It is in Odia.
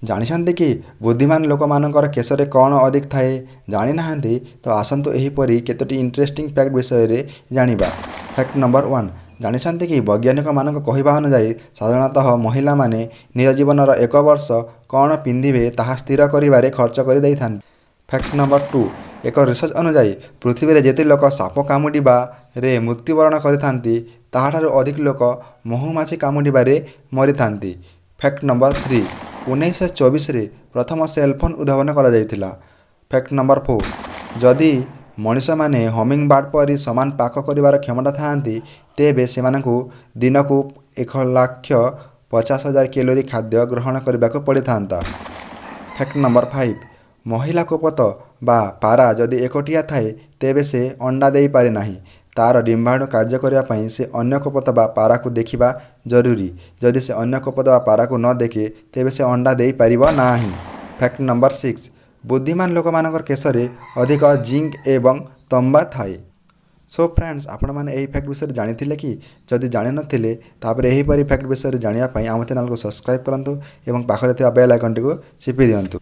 ଜାଣିଛନ୍ତି କି ବୁଦ୍ଧିମାନ ଲୋକମାନଙ୍କର କେଶରେ କ'ଣ ଅଧିକ ଥାଏ? ଜାଣିନାହାନ୍ତି ତ ଆସନ୍ତୁ ଏହିପରି କେତୋଟି ଇଣ୍ଟରେଷ୍ଟିଂ ଫ୍ୟାକ୍ଟ ବିଷୟରେ ଜାଣିବା। ଫ୍ୟାକ୍ଟ ନମ୍ବର 1 ଜାଣିଛନ୍ତି କି ବୈଜ୍ଞାନିକମାନଙ୍କ କହିବା ଅନୁଯାୟୀ ସାଧାରଣତଃ ମହିଳାମାନେ ନିଜ ଜୀବନର 1 ବର୍ଷ କ'ଣ ପିନ୍ଧିବେ ତାହା ସ୍ଥିର କରିବାରେ ଖର୍ଚ୍ଚ କରିଦେଇଥାନ୍ତି। ଫ୍ୟାକ୍ଟ ନମ୍ବର 2 ଏକ ରିସର୍ଚ୍ଚ ଅନୁଯାୟୀ ପୃଥିବୀରେ ଯେତେ ଲୋକ ସାପ କାମୁଡ଼ିବାରେ ମୃତ୍ୟୁବରଣ କରିଥାନ୍ତି ତାହାଠାରୁ ଅଧିକ ଲୋକ ମହୁମାଛି କାମୁଡ଼ିବାରେ ମରିଥାନ୍ତି। ଫ୍ୟାକ୍ଟ ନମ୍ବର 3 1924ରେ ପ୍ରଥମ ସେଲଫୋନ୍ ଉଦ୍ଭାବନ କରାଯାଇଥିଲା। ଫ୍ୟାକ୍ଟ ନମ୍ବର 4 ଯଦି ମଣିଷମାନେ ହମିଙ୍ଗବାର୍ଡ ପରି ସମାନ ପାକ କରିବାର କ୍ଷମତା ଥାଆନ୍ତି ତେବେ ସେମାନଙ୍କୁ ଦିନକୁ 1,50,000 କ୍ୟାଲୋରି ଖାଦ୍ୟ ଗ୍ରହଣ କରିବାକୁ ପଡ଼ିଥାନ୍ତା। ଫ୍ୟାକ୍ଟ ନମ୍ବର 5 ମହିଳା କୋପତ ବା ପାରା ଯଦି ଏକଟିଆ ଥାଏ ତେବେ ସେ ଅଣ୍ଡା ଦେଇପାରେ ନାହିଁ। ତା'ର ଡିମ୍ବାଣୁ କାର୍ଯ୍ୟ କରିବା ପାଇଁ ସେ ଅନ୍ୟ କୋପତ ବା ପାରାକୁ ଦେଖିବା ଜରୁରୀ। ଯଦି ସେ ଅନ୍ୟ କୋପତ ବା ପାରାକୁ ନ ଦେଖେ ତେବେ ସେ ଅଣ୍ଡା ଦେଇପାରିବ ନାହିଁ। ଫ୍ୟାକ୍ଟ ନମ୍ବର 6 ବୁଦ୍ଧିମାନ ଲୋକମାନଙ୍କର କେଶରେ ଅଧିକ ଜିଙ୍କ ଏବଂ ତମ୍ବା ଥାଏ। ସୋ ଫ୍ରେଣ୍ଡସ୍ ଆପଣମାନେ ଏହି ଫ୍ୟାକ୍ଟ ବିଷୟରେ ଜାଣିଥିଲେ କି? ଯଦି ଜାଣିନଥିଲେ ତାପରେ ଏହିପରି ଫ୍ୟାକ୍ଟ ବିଷୟରେ ଜାଣିବା ପାଇଁ ଆମ ଚ୍ୟାନେଲକୁ ସବସ୍କ୍ରାଇବ୍ କରନ୍ତୁ ଏବଂ ପାଖରେ ଥିବା ବେଲ୍ ଆଇକନ୍ଟିକୁ ଚିପି ଦିଅନ୍ତୁ।